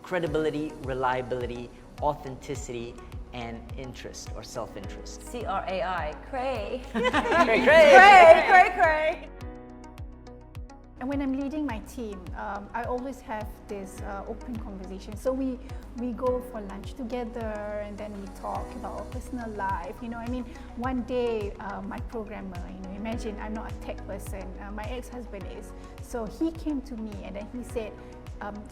credibility, reliability, authenticity, and interest or self-interest. C-R-A-I, cray. Cray, cray. Cray, cray, cray. And when I'm leading my team, I always have this open conversation. So we go for lunch together, and then we talk about our personal life. You know, I mean, one day my programmer, you know, imagine I'm not a tech person, my ex-husband is. So he came to me and then he said,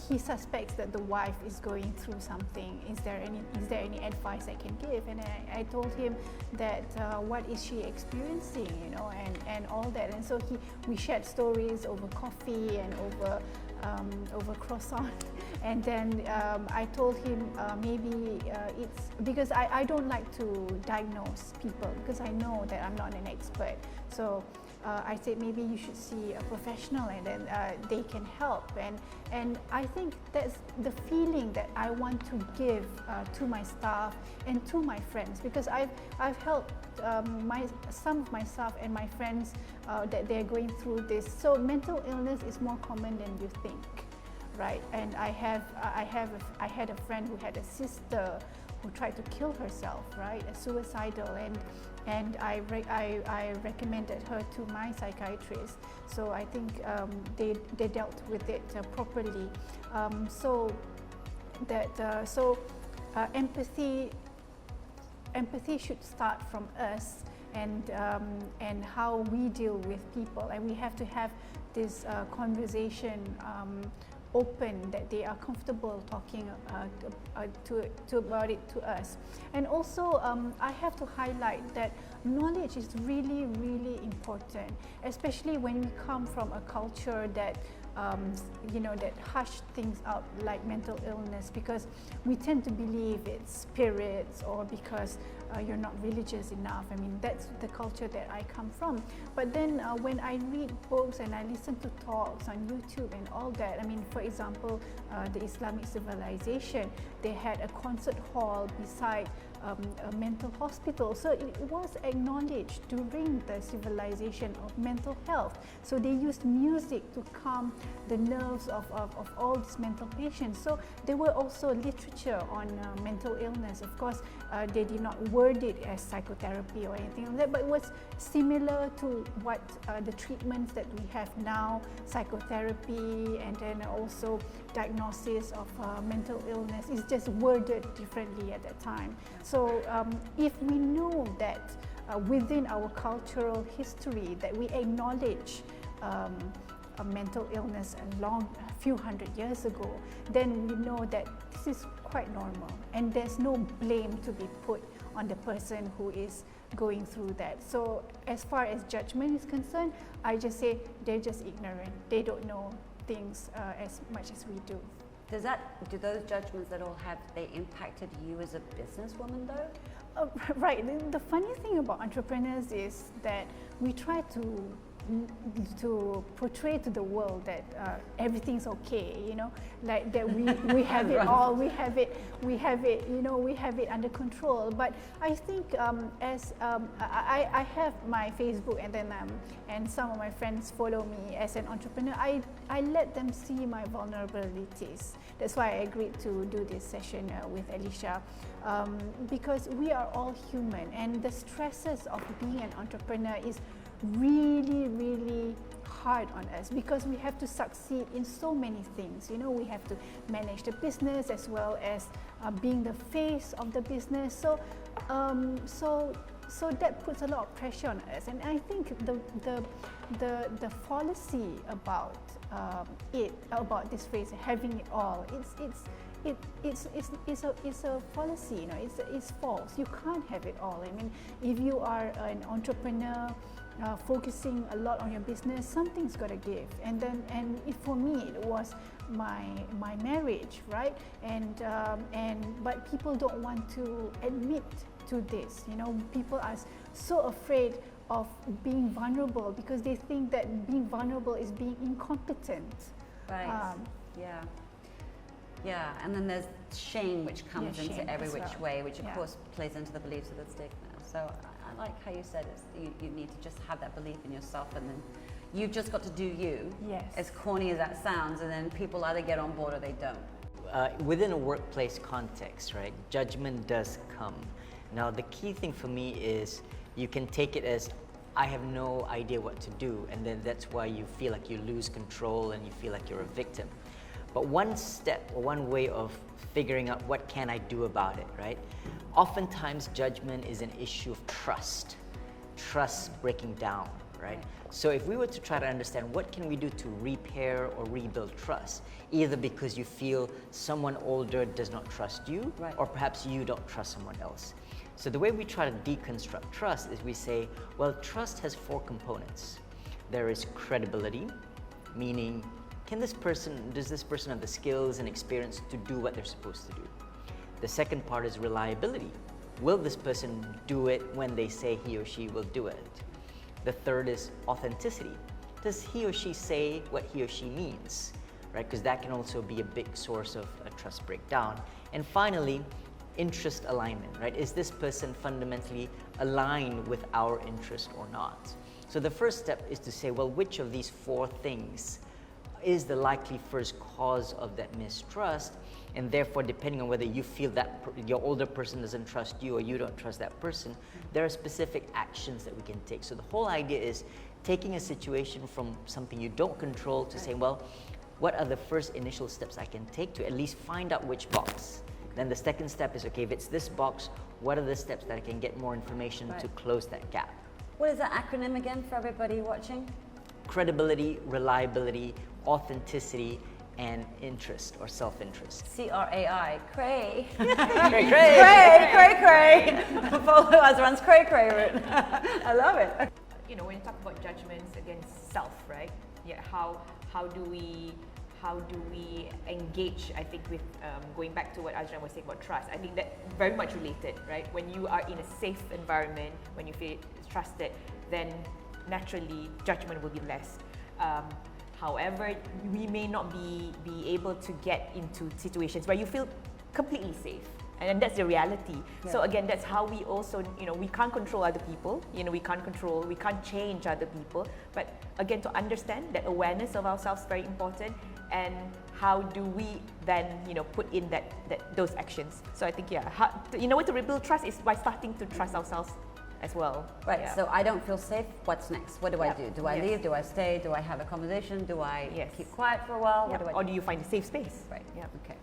he suspects that the wife is going through something. Is there any advice I can give? And I told him that what is she experiencing, you know, and all that. And so we shared stories over coffee and over croissant. And then I told him maybe it's because I don't like to diagnose people because I know that I'm not an expert. So I said maybe you should see a professional and then they can help. And I think that's the feeling that I want to give to my staff and to my friends, because I've helped some of my staff and my friends that they're going through this. So mental illness is more common than you think, right? And I had a friend who had a sister who tried to kill herself, right? Suicidal, and I recommended her to my psychiatrist. So I think they dealt with it properly. Empathy should start from us and how we deal with people, and we have to have this conversation open, that they are comfortable talking about it to us. And also I have to highlight that knowledge is really, really important, especially when we come from a culture that you know, that hush things out like mental illness, because we tend to believe it's spirits or because you're not religious enough. I mean, that's the culture that I come from. But then when I read books and I listen to talks on YouTube and all that, I mean, for example, the Islamic civilization, they had a concert hall beside a mental hospital. So it was acknowledged during the civilization of mental health. So they used music to calm the nerves of all these mental patients. So there were also literature on mental illness. Of course, they did not word it as psychotherapy or anything like that, but it was similar to what the treatments that we have now, psychotherapy, and then also diagnosis of mental illness is just worded differently at that time. So if we know that within our cultural history that we acknowledge a mental illness a few hundred years ago, then we know that this is quite normal and there's no blame to be put on the person who is going through that. So as far as judgment is concerned, I just say they're just ignorant. They don't know things as much as we do. Do those judgments that all have they impacted you as a businesswoman though? Right. The funny thing about entrepreneurs is that we try to portray to the world that everything's okay, you know, like that we have it all, we have it, you know, we have it under control. But I think I have my Facebook, and then and some of my friends follow me as an entrepreneur. I let them see my vulnerabilities. That's why I agreed to do this session with Alicia, because we are all human, and the stresses of being an entrepreneur is really, really hard on us, because we have to succeed in so many things. You know, we have to manage the business as well as being the face of the business. So that puts a lot of pressure on us. And I think the fallacy about about this phrase, having it all, it's a fallacy. You know, it's false. You can't have it all. I mean, if you are an entrepreneur focusing a lot on your business, something's got to give. And for me, it was my marriage, right? But people don't want to admit to this. You know, people are so afraid of being vulnerable because they think that being vulnerable is being incompetent. Right. Yeah, and then there's shame which comes into every which way, which of course plays into the beliefs of the stigma. So I like how you said you need to just have that belief in yourself, and then you've just got to do you. Yes. As corny as that sounds, and then people either get on board or they don't. within a workplace context, right, judgment does come. Now, the key thing for me is you can take it as, I have no idea what to do, and then that's why you feel like you lose control and you feel like you're a victim. But one step or one way of figuring out what can I do about it, right? Oftentimes, judgment is an issue of trust breaking down, right? So if we were to try to understand what can we do to repair or rebuild trust, either because you feel someone older does not trust you, or perhaps you don't trust someone else. So the way we try to deconstruct trust is we say, well, trust has 4 components. There is credibility, meaning does this person have the skills and experience to do what they're supposed to do? The second part is reliability. Will this person do it when they say he or she will do it? The third is authenticity. Does he or she say what he or she means, right? Because that can also be a big source of a trust breakdown. And finally, interest alignment, right? Is this person fundamentally aligned with our interest or not? So the first step is to say, well, which of these 4 things is the likely first cause of that mistrust? And therefore, depending on whether you feel that your older person doesn't trust you or you don't trust that person, there are specific actions that we can take. So the whole idea is taking a situation from something you don't control to saying, well, what are the first initial steps I can take to at least find out which box? Then the second step is, okay, if it's this box, what are the steps that I can get more information to close that gap? What is that acronym again for everybody watching? Credibility, reliability, authenticity, and interest or self-interest. C-R-A-I, cray. Cray, Cray. Follow us runs cray route. I love it. You know, when you talk about judgments against self, right? Yeah, how do we engage? I think with going back to what Ajran was saying about trust, I think that very much related, right? When you are in a safe environment, when you feel trusted, then naturally judgment will be less. However, we may not be able to get into situations where you feel completely safe. And that's the reality. Yeah. So again, that's how we also, we can't control other people. We can't change other people. But again, to understand that awareness of ourselves is very important. And how do we then, put in those actions? So I think, to rebuild trust is by starting to trust ourselves as well. Right, so I don't feel safe, what's next? What do I do? Do I leave? Do I stay? Do I have a conversation? Do I keep quiet for a while? What do I do? Or do you find a safe space? Right, okay.